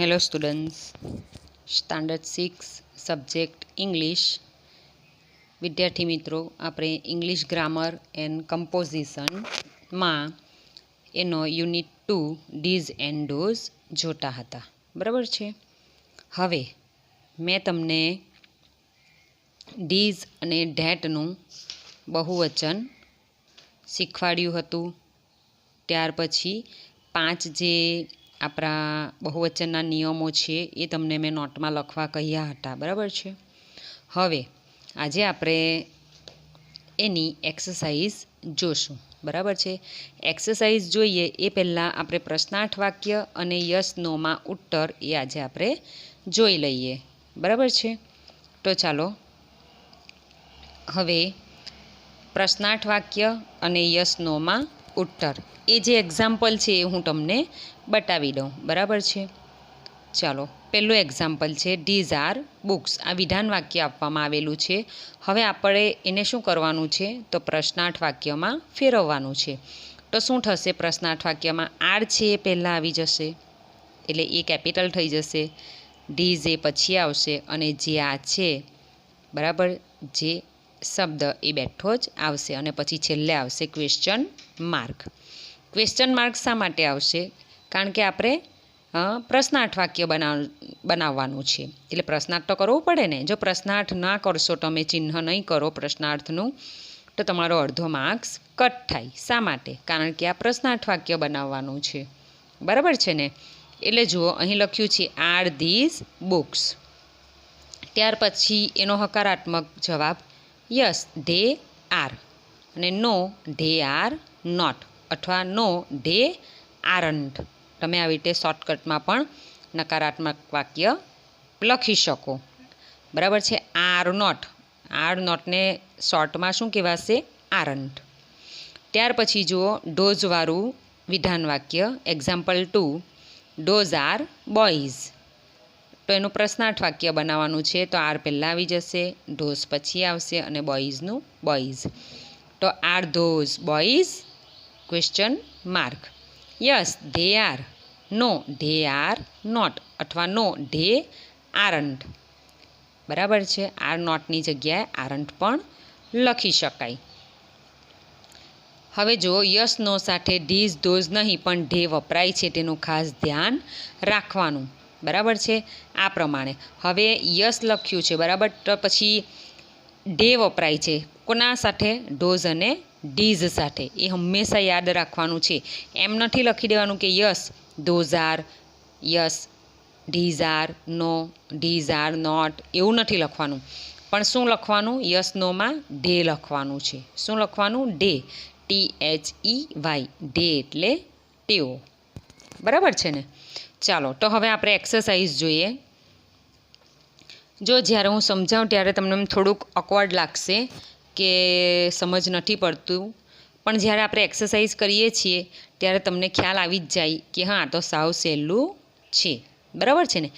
Hello students, standard 6 subject English વિદ્યાર્થી મિત્રો, આપણે ઇંગ્લિશ ગ્રામર એન્ડ કમ્પોઝિશનમાં એનો યુનિટ 2 ડીઝ એન્ડ ડોઝ જોતા હતા. બરાબર છે. હવે મેં તમને ડીઝ અને ધેટનું બહુવચન શીખવાડ્યું હતું. ત્યાર પછી 5 જે આપણા બહુવચનના નિયમો છે એ તમને મેં નોટમાં લખવા કહ્યા હતા. બરાબર છે. હવે આજે આપણે એની એક્સરસાઇઝ જોશું. બરાબર છે. એક્સરસાઇઝ જોઈએ એ પહેલાં આપણે પ્રશ્નાર્થ વાક્ય અને યસ નોમાં ઉત્તર એ આજે આપણે જોઈ લઈએ. બરાબર છે. તો ચાલો હવે પ્રશ્નાર્થ વાક્ય અને યસ નોમાં ઉત્તર એ જે એક્ઝામ્પલ છે એ હું તમને બતાવી દઉં. બરાબર છે. ચાલો, પહેલું એક્ઝામ્પલ છે ધીઝ આર બુક્સ. આ વિધાન વાક્ય આપવામાં આવેલું છે. હવે આપણે એને શું કરવાનું છે તો પ્રશ્નાર્થ વાક્યમાં ફેરવવાનું છે. તો શું થશે? પ્રશ્નાર્થ વાક્યમાં આર છે એ પહેલાં આવી જશે એટલે એ કેપિટલ થઈ જશે. ધીઝ એ પછી આવશે અને જે આ છે બરાબર જે શબ્દ એ બેઠો જ આવશે અને પછી છેલ્લે આવશે ક્વેશ્ચન માર્ક. ક્વેશ્ચન માર્ક શા માટે આવશે? કારણ કે આપણે પ્રશ્નાર્થ વાક્ય બનાવવાનું છે એટલે પ્રશ્નાર્થ તો કરવો પડે ને. જો પ્રશ્નાર્થ ના કરશો, તમે ચિહ્ન નહીં કરો પ્રશ્નાર્થનું, તો તમારો અડધો માર્ક્સ કટ થાય. શા માટે? કારણ કે આ પ્રશ્નાર્થ વાક્ય બનાવવાનું છે. બરાબર છે ને. એટલે જુઓ, અહીં લખ્યું છે આર ધીઝ બુક્સ. ત્યાર પછી એનો હકારાત્મક જવાબ યસ ધે આર અને નો ધે આર નોટ અથવા નો ધે આરન્ટ. તમે આવી રીતે શોર્ટકટમાં પણ નકારાત્મક વાક્ય લખી શકો. બરાબર છે. આર નોટને શોર્ટમાં શું કહેવાશે? આરન્ટ. ત્યાર પછી જુઓ ડોઝવાળું વિધાન વાક્ય એક્ઝામ્પલ 2 ડોઝ આર બોયઝ. તો એનું પ્રશ્નાર્થ વાક્ય બનાવવાનું છે. તો આર પહેલાં આવી જશે, ડોઝ પછી આવશે અને બોયઝનું બોયઝ. તો are those boys question mark. Yes they are, no they are not અથવા નો ધે આરન્ટ. બરાબર છે. આર નોટની જગ્યાએ આરન્ટ પણ લખી શકાય. હવે જો યસ નો સાથે ધીઝ ધોઝ નહીં પણ ધે વપરાય છે તેનું ખાસ ધ્યાન રાખવાનું. બરાબર છે. આ પ્રમાણે હવે યસ લખ્યું છે બરાબર, તો પછી ધે વપરાય છે કોના સાથે? ધોઝ અને ધીઝ સાથે. એ હંમેશા યાદ રાખવાનું છે. એમ નથી લખી દેવાનું કે yes those are, yes these are, no these are not, એવું નથી લખવાનું. પણ શું લખવાનું? યસ નોમાં ધે લખવાનું છે. શું લખવાનું? ધે, THEY, ધે એટલે તેઓ. બરાબર છે ને. ચાલો, તો હવે આપણે એક્સરસાઇઝ જોઈએ. જો જ્યારે હું સમજાવું ત્યારે તમને થોડુંક ઓકવર્ડ લાગશે કે સમજ નથી પડતું, પણ જ્યારે આપણે એક્સરસાઇઝ કરીએ છીએ ત્યારે તમને ખ્યાલ આવી જ જાય કે હા તો સાવ સહેલું છે. બરાબર છે ને.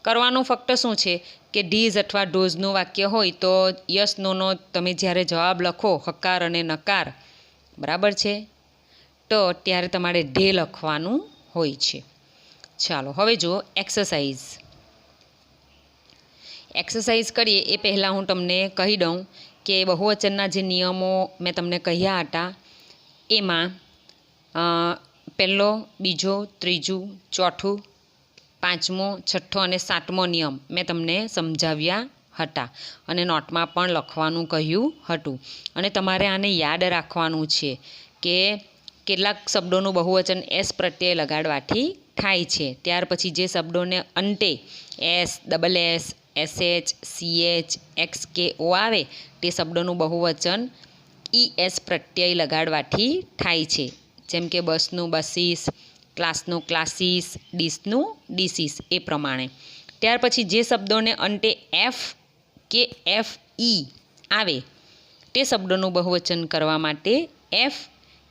કરવાનું ફક્ત શું છે કે ધીઝ અથવા ધોઝનું વાક્ય હોય તો યસ નોનો તમે જ્યારે જવાબ લખો હકાર અને નકાર, બરાબર છે, તો ત્યારે તમારે ધે લખવાનું હોય છે. ચાલો હવે જુઓ એક્સરસાઇઝ કરીએ એ પહેલાં હું તમને કહી દઉં કે બહુવચનના જે નિયમો મેં તમને કહ્યા હતા એમાં પહેલો, બીજો, ત્રીજું, ચોથું, પાંચમો, છઠ્ઠો અને સાતમો નિયમ મેં તમને સમજાવ્યા હતા અને નોટમાં પણ લખવાનું કહ્યું હતું. અને તમારે આને યાદ રાખવાનું છે કે કેટલાક શબ્દોનું બહુવચન એસ પ્રત્યય લગાડવાથી થાય છે. ત્યાર પછી જે શબ્દોને અંતે S, double S, SH, CH, XK, O આવે તે શબ્દોનું બહુવચન ES પ્રત્યય લગાડવાથી થાય છે. જેમ કે બસનું બસીસ, ક્લાસનું ક્લાસીસ, ડીશનું ડીસીસ, એ પ્રમાણે. ત્યાર પછી જે શબ્દોને અંતે F કે FE આવે તે શબ્દોનું બહુવચન કરવા માટે F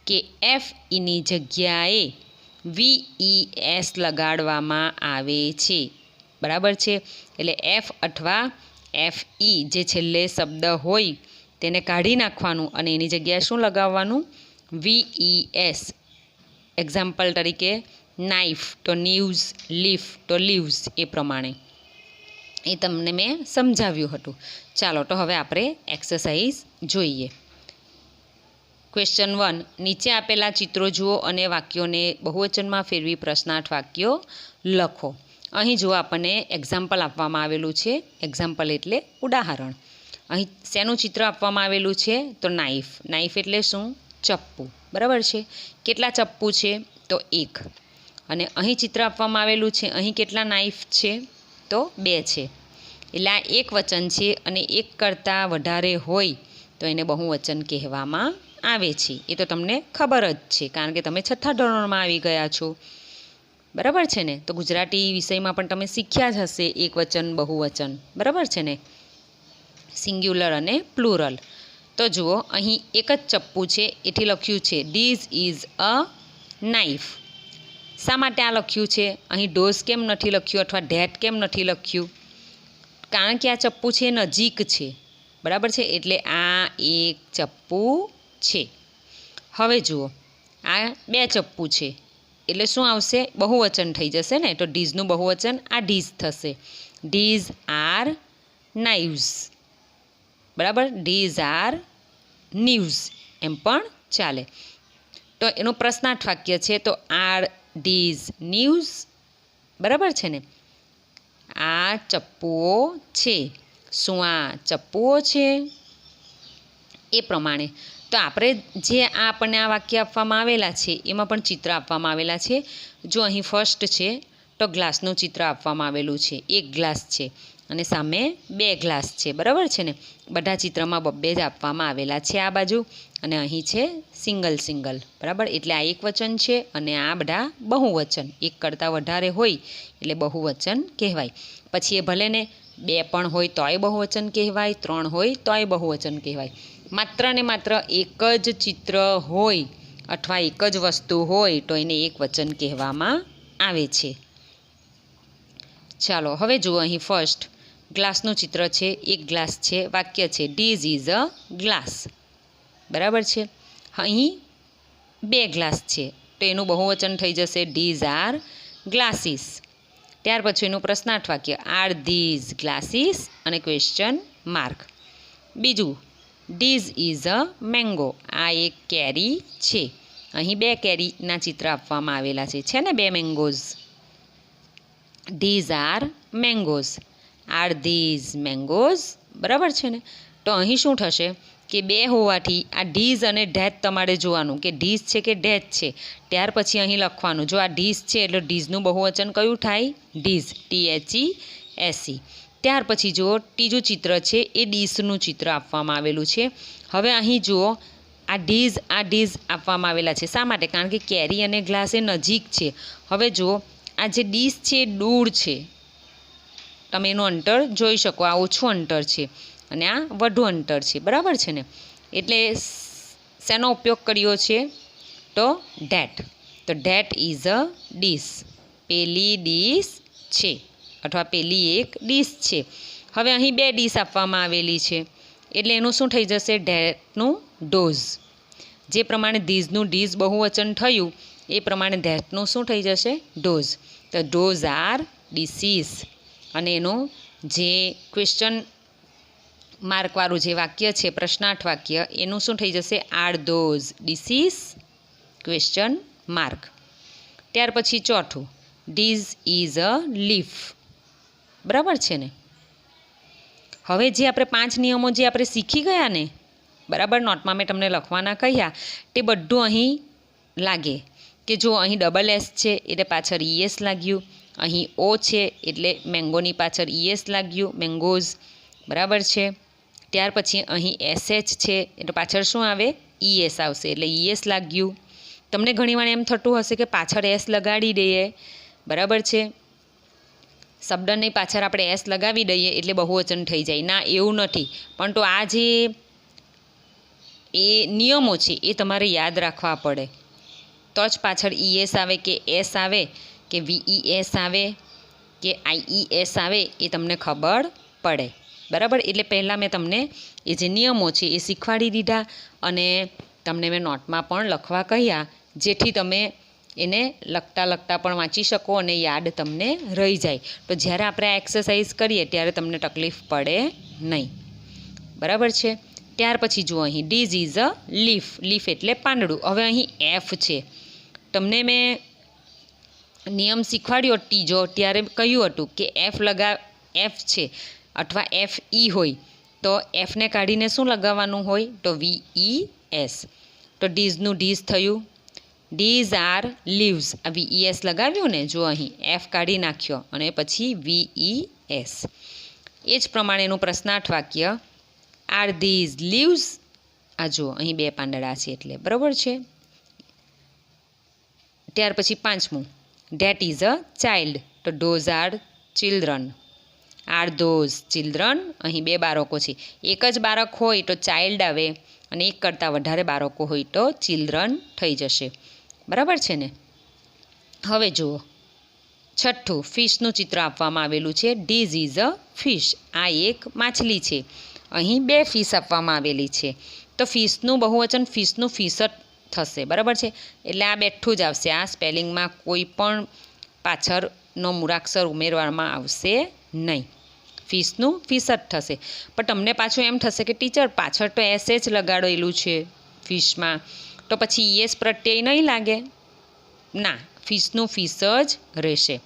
કે FEની જગ્યાએ VES લગાડવામાં આવે છે. બરાબર છે. એટલે F અથવા FE જે છેલ્લે શબ્દ હોય તેને કાઢી નાખવાનું અને એની જગ્યાએ શું લગાવવાનું? VES. એક્ઝામ્પલ તરીકે નાઇફ તો નીવ્સ, લીફ તો લીવ્સ, એ પ્રમાણે એ તમને મેં સમજાવ્યું હતું. ચાલો તો હવે આપણે એક્સરસાઇઝ જોઈએ. ક્વેશ્ચન 1, નીચે આપેલા ચિત્રો જુઓ અને વાક્યોને બહુવચનમાં ફેરવી પ્રશ્નાર્થ વાક્યો લખો. અહીં જો આપણને એક્ઝામ્પલ આપવામાં આવેલું છે. એક્ઝામ્પલ એટલે ઉદાહરણ. અહીં શેનું ચિત્ર આપવામાં આવેલું છે? તો નાઇફ. નાઇફ એટલે શું? ચપ્પુ. બરાબર છે. કેટલા ચપ્પુ છે? તો 1. અને અહીં ચિત્ર આપવામાં આવેલું છે. અહીં કેટલા નાઇફ છે? તો 2 છે. એટલે આ એક વચન છે અને એક કરતાં વધારે હોય તો એને બહુવચન કહેવામાં આવે છે. એ તો તમને ખબર જ છે, કારણ કે તમે 6થા ધોરણમાં આવી ગયા છો. બરાબર છે ને? તો ગુજરાતી વિષયમાં પણ તમે શીખ્યા જ હશે એક વચન, બહુવચન. બરાબર છે ને? સિંગ્યુલર અને પ્લુરલ. તો જુઓ, અહીં એક જ ચપ્પુ છે, એથી લખ્યું છે ધીસ ઇઝ અ નાઇફ. શા માટે આ લખ્યું છે? અહીં ડોઝ કેમ નથી લખ્યું અથવા ધેટ કેમ નથી લખ્યું? કારણ કે આ ચપ્પુ છે નજીક છે. બરાબર છે? એટલે આ એક ચપ્પુ છે. હવે જુઓ, આ 2 ચપ્પુ છે એટલે શું આવશે? બહુવચન થઈ જશે ને. તો ધીઝનું બહુવચન આ ધીઝ થશે. These are knives. બરાબર? ધીઝ આર નીવ્સ એમ પણ ચાલે. તો એનું પ્રશ્નાર્થ વાક્ય છે તો આર ધીઝ નીવ્સ. બરાબર છે ને? આ ચપ્પુઓ છે. શું આ ચપ્પુઓ છે? એ પ્રમાણે તો આપણે જે આપણને આ વાક્ય આપવામાં આવેલા છે એમાં પણ ચિત્ર આપવામાં આવેલા છે. જો અહીં ફર્સ્ટ છે તો ગ્લાસનું ચિત્ર આપવામાં આવેલું છે. એક ગ્લાસ છે અને સામે 2 ગ્લાસ છે. બરાબર છે ને? બધા ચિત્રમાં 2 જ આપવામાં આવેલા છે આ બાજુ, અને અહીં છે સિંગલ સિંગલ. બરાબર? એટલે આ એક વચન છે અને આ બધા બહુવચન. એક કરતાં વધારે હોય એટલે બહુવચન કહેવાય. પછી એ ભલે ને 2 પણ હોય તોય બહુવચન કહેવાય, 3 હોય તોય બહુવચન કહેવાય. માત્ર ને માત્ર એક જ ચિત્ર હોય અથવા એક જ વસ્તુ હોય તો એને એક વચન કહેવામાં આવે છે. ચાલો હવે જુઓ, અહીં ફર્સ્ટ ગ્લાસનું ચિત્ર છે. એક ગ્લાસ છે. વાક્ય છે ધીઝ ઇઝ અ ગ્લાસ. બરાબર છે? અહીં 2 ગ્લાસ છે તો એનું બહુવચન થઈ જશે ધીઝ આર ગ્લાસીસ. ત્યાર પછી એનું પ્રશ્નાર્થ વાક્ય આર ધીઝ ગ્લાસીસ અને ક્વેશ્ચન માર્ક. બીજું, ધીઝ ઇઝ અ મેંગો. આ એક કેરી છે. અહીં 2 કેરીના ચિત્ર આપવામાં આવેલા છે. છે ને 2 mangoes. These are mangoes. Are these mangoes. બરાબર છે ને? તો અહીં શું થશે કે 2 હોવાથી આ ધીઝ અને ધેટ તમારે જોવાનું કે ધીઝ છે કે ધેટ છે. ત્યાર પછી અહીં લખવાનું. જો આ ધીઝ છે એટલે ધીઝનું બહુવચન કયું થાય? ધીઝ. THESE. ત્યાર પછી જુઓ, ત્રીજું ચિત્ર છે એ ડીશનું ચિત્ર આપવામાં આવેલું છે. હવે અહીં જુઓ, આ ધીઝ આપવામાં આવેલા છે. શા માટે? કારણ કે કેરી અને ગ્લાસ એ નજીક છે. હવે જુઓ, આ જે ડીશ છે એ દૂર છે. તમે એનું અંતર જોઈ શકો. આ ઓછું અંતર છે અને આ વધુ અંતર છે. બરાબર છે ને? એટલે શેનો ઉપયોગ કર્યો છે? તો ધેટ. તો ધેટ ઇઝ અ ડીશ. પેલી ડીશ છે અથવા પેલી એક ડીશ છે. હવે અહીં 2 ડીશ આપવામાં આવેલી છે એટલે એનું શું થઈ જશે? ધેટનું ડોઝ. જે પ્રમાણે ધીઝનું ધીઝ બહુવચન થયું એ પ્રમાણે ધેટનું શું થઈ જશે? ડોઝ. તો ડોઝ આર ડીસીસ. અને એનું જે ક્વેશ્ચન માર્કવાળું જે વાક્ય છે, પ્રશ્નાર્થ વાક્ય, એનું શું થઈ જશે? Are those diseases? Question mark. ત્યાર પછી ચોથું, ધીઝ ઇઝ અ લીફ. બરાબર છે ને? હવે જે આપણે 5 નિયમો જે આપણે શીખી ગયા ને, બરાબર, નોટમાં મેં તમને લખવાના કહ્યા, તે બધું અહીં લાગે. કે જો અહીં ડબલ એસ છે એટલે પાછળ ES લાગ્યું. અહીં O છે એટલે મેંગોની પાછળ ES લાગ્યું, મેંગોઝ. બરાબર છે? ત્યાર પછી અહીં SH છે એટલે પાછળ શું આવે? ES આવશે એટલે ES લાગ્યું. તમને ઘણીવાર એમ થતું હશે કે પાછળ S લગાડી દઈએ. બરાબર છે? શબ્દની પાછળ આપણે S લગાવી દઈએ એટલે બહુવચન થઈ જાય. ના, એવું નથી. પણ તો આ જે એ નિયમો છે એ તમારે યાદ રાખવા પડે. તો જ પાછળ ES આવે કે S આવે કે VES આવે કે IES આવે એ તમને ખબર પડે. બરાબર? એટલે પહેલાં મેં તમને એ જે નિયમો છે એ શીખવાડી દીધા અને તમને મેં નોટમાં પણ લખવા કહ્યા, જેથી તમે એને લખતા લખતા પણ વાંચી શકો અને યાદ તમને રહી જાય. તો જ્યારે આપણે આ એક્સરસાઇઝ કરીએ ત્યારે તમને તકલીફ પડે નહીં. બરાબર છે. ત્યાર પછી જુઓ અહીં ડીઝ ઇઝ અ લીફ. લીફ એટલે પાંદડું. હવે અહીં એફ છે. તમને મેં નિયમ શીખવાડ્યો ત્રીજો ત્યારે કહ્યું હતું કે એફ છે અથવા એફ ઈ હોય તો એફને કાઢીને શું લગાવવાનું હોય? તો VES. તો ડીઝનું ડીઝ થયું. ડીઝ આર લીવ્સ. આ VES લગાવ્યું ને, જો અહીં એફ કાઢી નાખ્યો અને પછી VES. એ જ પ્રમાણેનું પ્રશ્નાર્થ વાક્ય આર ધીઝ લીવ્સ. આ જુઓ અહીં 2 પાંદડા છે એટલે બરાબર છે. ત્યાર પછી પાંચમું ધેટ ઇઝ અ ચાઇલ્ડ. તો those are children. R those children. અહીં 2 બાળકો છે. એક જ બાળક હોય તો ચાઇલ્ડ આવે અને એક કરતાં વધારે બાળકો હોય તો ચિલ્ડ્રન થઈ જશે. બરાબર છે ને. હવે જુઓ છઠ્ઠું ફિશનું ચિત્ર આપવામાં આવેલું છે. This is a fish. આ એક માછલી છે. અહીં 2 ફિશ આપવામાં આવેલી છે. તો ફિશનું બહુવચન ફિશનું ફિશ જ થશે. બરાબર છે. એટલે આ બેઠું જ આવશે. આ સ્પેલિંગમાં કોઈ પણ પાછળનો મૂળાક્ષર ઉમેરવામાં આવશે નહીં. ફિશનું ફિશ જ થશે. પણ તમને પાછું એમ થશે કે ટીચર પાછળ તો એસ જ લગાડેલું છે ફિશમાં, તો પછી ES પ્રત્યય નહીં લાગે? ના, ફિશનું ફિશ જ રહેશે.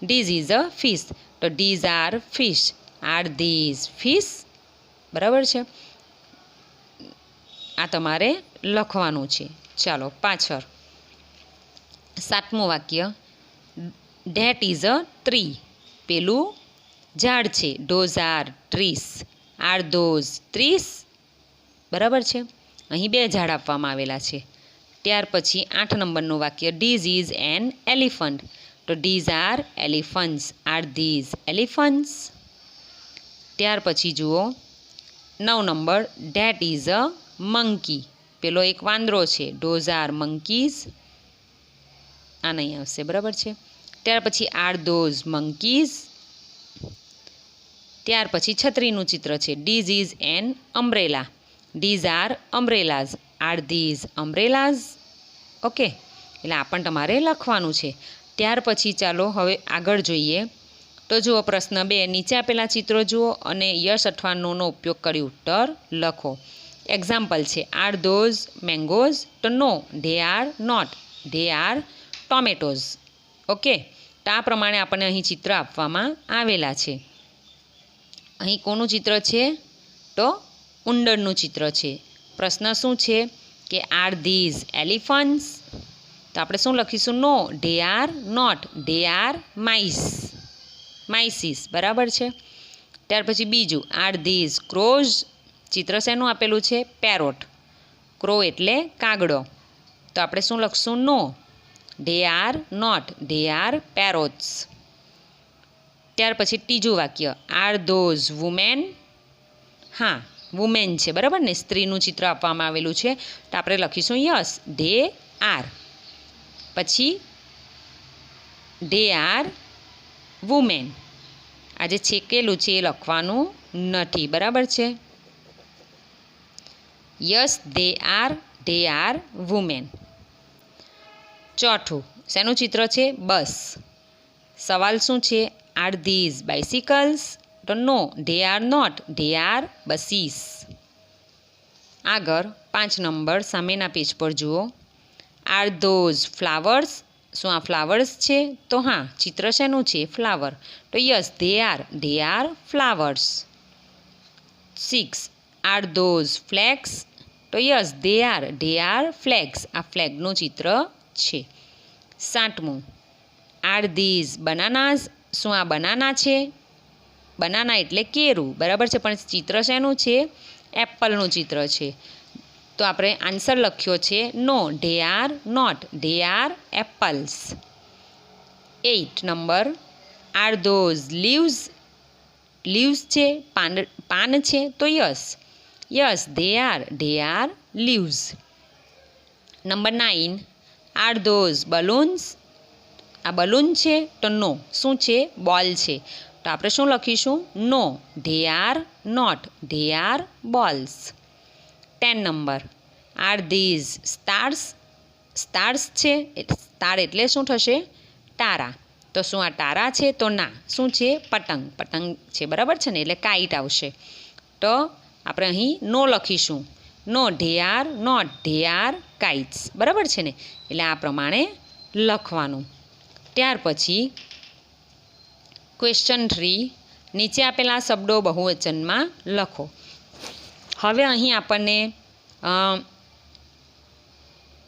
This is a fish. તો these are fish. Are these fish. બરાબર છે. આ તમારે લખવાનું છે. ચાલો પાછળ સાતમું વાક્ય ધેટ ઇઝ અ ટ્રી. પેલું ઝાડ છે. Those are ટ્રીસ. R those ટ્રીસ. બરાબર છે. અહીં 2 ઝાડ આપવામાં આવેલા છે. ત્યાર પછી 8 નંબરનું વાક્ય ધીઝ ઇઝ એન એલિફન્ટ. તો these R elephants. Are these elephants. ત્યાર પછી જુઓ 9 number that is a monkey. પેલો એક વાંદરો છે. Those are monkeys. આ નહીં આવશે. બરાબર છે. ત્યાર પછી આર ધોઝ મંકીઝ. ત્યાર પછી છત્રીનું ચિત્ર છે. This is an umbrella. These are umbrellas. Are these umbrellas. Okay, એટલે આ પણ તમારે લખવાનું છે. ત્યાર પછી ચાલો હવે આગળ જોઈએ. તો જુઓ પ્રશ્ન 2 નીચે આપેલા ચિત્રો જુઓ અને યસ અથવા નોનો ઉપયોગ કરી ઉત્તર લખો. એક્ઝામ્પલ છે આર ધોઝ મેંગોઝ. તો no, they are not. They are tomatoes. Okay, તો આ પ્રમાણે આપણને અહીં ચિત્ર આપવામાં આવેલા છે. અહીં કોનું ચિત્ર છે? તો ઉંદરનું ચિત્ર છે. પ્રશ્ન શું છે કે આર ધીઝ એલિફન્ટ્સ. તો આપણે શું લખીશું? No, they are not. They are mice. Mices. બરાબર છે. ત્યાર પછી બીજું આર ધીઝ ક્રોઝ. ચિત્ર શેનું આપેલું છે? પેરોટ. ક્રો એટલે કાગડો. તો આપણે શું લખશું? No, they are not. They are parrots. ત્યાર પછી ત્રીજું વાક્ય આર ધોઝ વુમેન. હા, વુમેન છે. બરાબર ને. સ્ત્રીનું ચિત્ર આપવામાં આવેલું છે તો આપણે લખીશું યસ, ધે આર. પછી ધે આર વુમેન. આ જે છેકેલું છે એ લખવાનું નથી. બરાબર છે. Yes, they are women. ચોથું શેનું ચિત્ર છે? બસ. સવાલ શું છે? Are these bicycles. તો no, they are not. They are buses. આગળ 5 નંબર સામેના પેજ પર જુઓ. Are those flowers. શું આ ફ્લાવર્સ છે? તો હા, ચિત્ર શેનું છે? ફ્લાવર. તો yes, they R flowers. 6 R those flags. તો યસ, ધે આર ફ્લેગ્સ. આ ફ્લેગનું ચિત્ર છે. 7મું આર ધીઝ બનાનાઝ. શું આ બનાના છે? બનાના એટલે કેરું. બરાબર છે. પણ ચિત્ર શેનું છે? એપલનું ચિત્ર છે. તો આપણે આન્સર લખ્યો છે no, they are not. They are apples. 8 number are those leaves. Leaves છે, પાન છે. તો yes, they are leaves. Number 9 are those balloons. આ બલૂન છે. તો નો, શું છે? બોલ છે. તો આપણે શું લખીશું? No, they are not. They are balls. 10 number are these stars. Stars છે, સ્ટાર એટલે શું થશે? તારા. તો શું આ તારા છે? તો ના. શું છે? પતંગ. પતંગ છે, બરાબર છે ને, એટલે કાઇટ આવશે. તો આપણે અહીં નો લખીશું. No, they are not, they are kites, બરાબર છે ને, એટલે આ પ્રમાણે લખવાનું. ત્યાર પછી ક્વેશ્ચન 3, નીચે આપેલા શબ્દો બહુવચનમાં લખો. હવે અહીં આપણને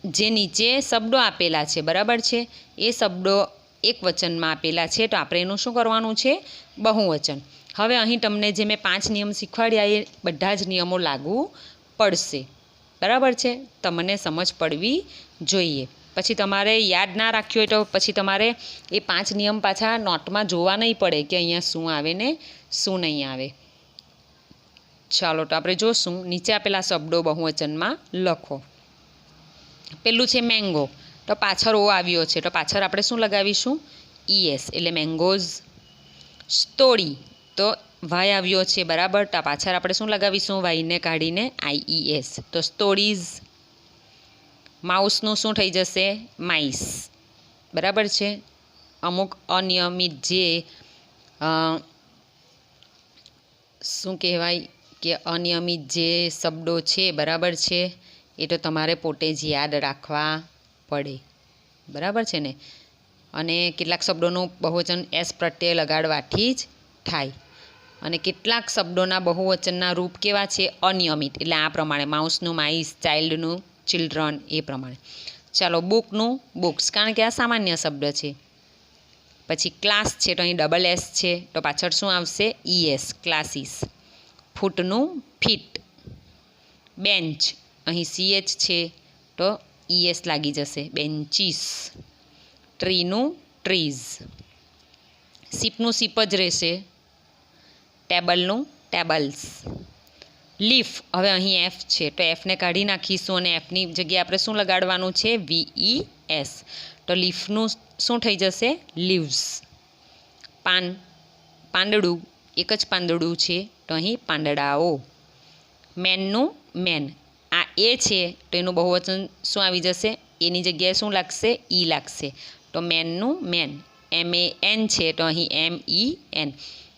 જે નીચે શબ્દો આપેલા છે, બરાબર છે, એ શબ્દો એક વચનમાં આપેલા છે, તો આપણે એનું શું કરવાનું છે? બહુવચન. હવે અહીં તમને જે મેં 5 નિયમ શીખવાડ્યા એ બધા જ નિયમો લાગુ પડશે, બરાબર છે. તમને સમજ પડવી જોઈએ. પછી તમારે યાદ ના રાખ્યું હોય તો પછી તમારે એ 5 નિયમ પાછા નોટમાં જોવા નહીં પડે કે અહીંયા શું આવે ને શું નહીં આવે. ચાલો, તો આપણે જોશું. નીચે આપેલા શબ્દો બહુવચનમાં લખો. પેલું છે મેંગો, તો પાછળ ઓ આવ્યો છે, તો પાછળ આપણે શું લગાવીશું? ES, એટલે મેંગોઝ. સ્ટોરી, તો વાય આવ્યો છે, બરાબર, તો પાછળ આપણે શું લગાવીશું? વાયને કાઢીને IES, તો સ્ટોરીઝ. માઉસનું શું થઈ જશે? માઇસ, બરાબર છે. અમુક અનિયમિત જે શું કહેવાય કે અનિયમિત જે શબ્દો છે, બરાબર છે, એ તો તમારે પોતે જ યાદ રાખવા પડે, બરાબર છે ને. અને કેટલાક શબ્દોનું બહુવચન એસ પ્રત્યય લગાડવાથી જ થાય. અને કેટલાક શબ્દોના બહુવચનના રૂપ કેવા છે? અનિયમિત, એટલે આ પ્રમાણે માઉસનું માઇસ, ચાઇલ્ડનું ચિલ્ડ્રન, એ પ્રમાણે. ચાલો, બુકનું બુક્સ, કારણ કે આ સામાન્ય શબ્દ છે. પછી ક્લાસ છે, તો અહીં ડબલ એસ છે, તો પાછળ શું આવશે? ES, classes. ફૂટનું ફીટ. બેન્ચ, અહીં CH છે, તો ES લાગી જશે, બેન્ચીસ. ટ્રીનું ટ્રીઝ. સીપનું સીપ જ રહેશે. ટેબલનું ટેબલ્સ. લીફ, હવે અહીં F છે, તો Fને કાઢી નાખીશું અને Fની જગ્યાએ આપણે શું લગાડવાનું છે? VES, તો લીફનું શું થઈ જશે? લીવ્સ. પાન, પાંદડું, એક જ પાંદડું છે, તો અહીં પાંદડાઓ. મેનનું મેન, આ એ છે, તો એનું બહુવચન શું આવી જશે? એની જગ્યાએ શું લાગશે? ઈ લાગશે, તો મેનનું મેન. MAN છે, તો અહીં MEN.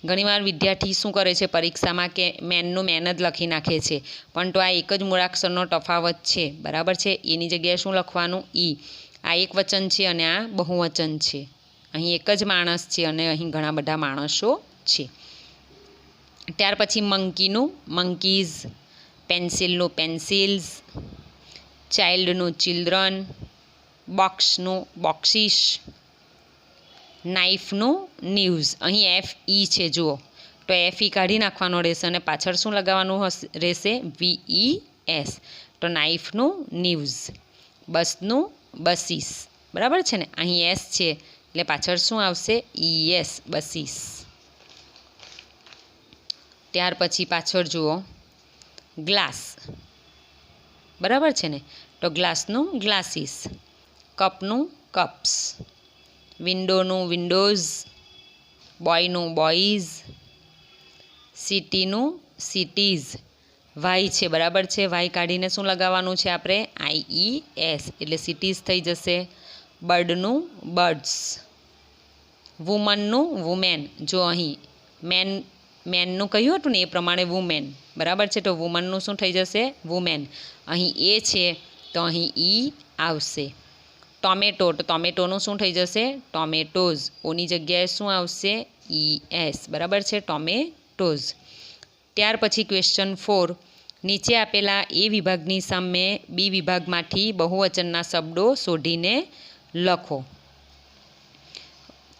ઘણીવાર વિદ્યાર્થી શું કરે છે પરીક્ષામાં કે મેનનું મેન જ લખી નાખે છે, પણ તો આ એક જ મૂળાક્ષરનો તફાવત છે, બરાબર છે. એની જગ્યાએ શું લખવાનું? ઈ. આ એક વચન છે અને આ બહુવચન છે. અહીં એક જ માણસ છે અને અહીં ઘણા બધા માણસો છે. ત્યાર પછી મંકીનું મંકીઝ, પેન્સિલનું પેન્સિલ્સ, ચાઇલ્ડનું ચિલ્ડ્રન, બોક્સનું બોક્સિસ, નાઇફનું ન્યૂઝ. અહીં FE છે, જુઓ, તો FE કાઢી નાખવાનો રહેશે અને પાછળ શું લગાવવાનું રહેશે? VES, તો નાઇફનું ન્યૂઝ. બસનું બસીસ, બરાબર છે ને, અહીં S છે એટલે પાછળ શું આવશે? ES, buses. ત્યાર પછી પાછળ જુઓ, ગ્લાસ, બરાબર છે ને, તો ગ્લાસનું ગ્લાસીસ. કપનું કપ્સ. વિન્ડોનું વિન્ડોઝ, બોયનું બોયઝ, સિટીનું સિટીઝ. વાય છે, બરાબર છે, વાય કાઢીને શું લગાવવાનું છે આપણે? IES, એટલે સિટીઝ થઈ જશે. બર્ડનું બર્ડ્સ. વુમનનું વુમેન, જો અહીં મેનનું કહ્યું હતું ને એ પ્રમાણે વુમેન, બરાબર છે, તો વુમનનું શું થઈ જશે? વુમેન. અહીં એ છે તો અહીં ઈ આવશે. ટોમેટો, તો ટોમેટોનું શું થઈ જશે? ટોમેટોઝ. ઓની જગ્યાએ શું આવશે? ES, બરાબર છે, ટોમેટોઝ. ત્યાર પછી ક્વેશ્ચન 4, નીચે આપેલા એ વિભાગની સામે બી વિભાગમાંથી બહુવચનના શબ્દો શોધીને લખો.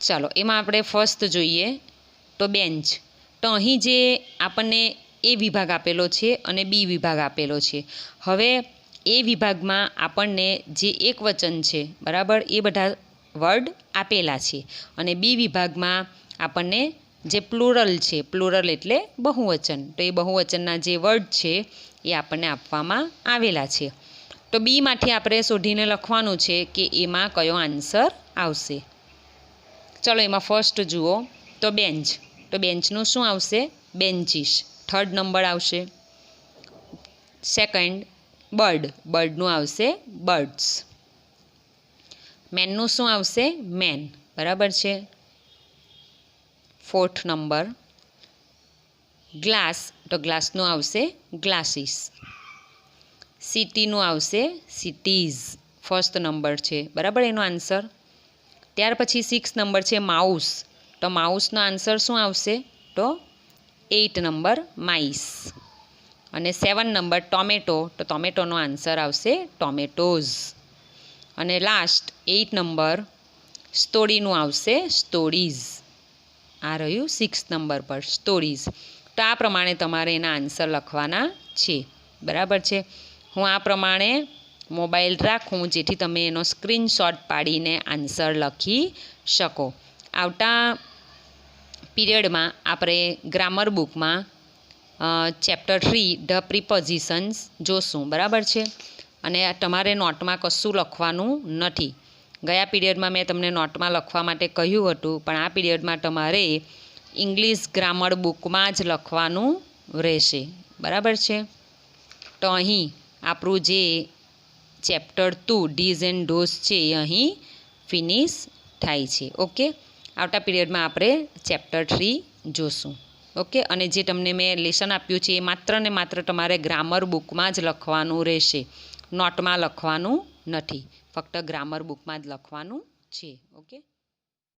ચાલો, એમાં આપણે ફર્સ્ટ જોઈએ તો બેન્ચ. તો અહીં જે આપણને એ વિભાગ આપેલો છે અને બી વિભાગ આપેલો છે. હવે એ વિભાગમાં આપણને જે એક વચન છે, બરાબર, એ બધા વર્ડ આપેલા છે અને બી વિભાગમાં આપણને જે પ્લુરલ છે, પ્લુરલ એટલે બહુવચન, તો એ બહુવચનના જે વર્ડ છે એ આપણને આપવામાં આવેલા છે. તો બીમાંથી આપણે શોધીને લખવાનું છે કે એમાં કયો આન્સર આવશે. ચલો, એમાં ફર્સ્ટ જુઓ તો બેન્ચ, તો બેન્ચનું શું આવશે? બેન્ચીસ, થર્ડ નંબર આવશે. સેકન્ડ બર્ડ, બર્ડનું આવશે બર્ડ્સ. મેનનું શું આવશે? મેન, બરાબર છે. 4th number. ગ્લાસ, તો ગ્લાસનું આવશે ગ્લાસીસ. સિટીનું આવશે સિટીઝ. 1st નંબર છે, બરાબર એનો આન્સર. ત્યાર પછી 6th નંબર છે માઉસ, તો માઉસનો આન્સર શું આવશે? તો 8 નંબર માઇસ. અને 7 નંબર ટોમેટો, તો ટોમેટોનો આન્સર આવશે ટોમેટોઝ. અને લાસ્ટ 8 નંબર સ્ટોરીનું આવશે સ્ટોરીઝ. આ રહ્યું 6th નંબર પર સ્ટોરીઝ. તો આ પ્રમાણે તમારે એના આન્સર લખવાના છે, બરાબર છે. હું આ પ્રમાણે મોબાઈલ રાખું જેથી તમે એનો સ્ક્રીનશોટ પાડીને આન્સર લખી શકો. આવતા પીરિયડમાં આપણે ગ્રામર બુકમાં ચેપ્ટર 3 ધ પ્રિપોઝિશન્સ જોશું, બરાબર છે. અને તમારે નોટમાં કશું લખવાનું નથી. ગયા પીરિયડમાં મેં તમને નોટમાં લખવા માટે કહ્યું હતું, પણ આ પીરિયડમાં તમારે ઇંગ્લિશ ગ્રામર બુકમાં જ લખવાનું રહેશે, બરાબર છે. તો અહીં આપણું જે ચેપ્ટર 2 ડીઝ એન્ડ ડોઝ છે એ અહીં ફિનિશ થાય છે. ઓકે, આવતા પીરિયડમાં આપણે ચેપ્ટર 3 જોશું. ઓકે, અને જે તમને મેં લેસન આપ્યું છે એ માત્ર ને માત્ર તમારે ગ્રામર બુકમાં જ લખવાનું રહેશે, નોટમાં લખવાનું નથી. ફક્ત ગ્રામર બુકમાં જ લખવાનું છે. ઓકે.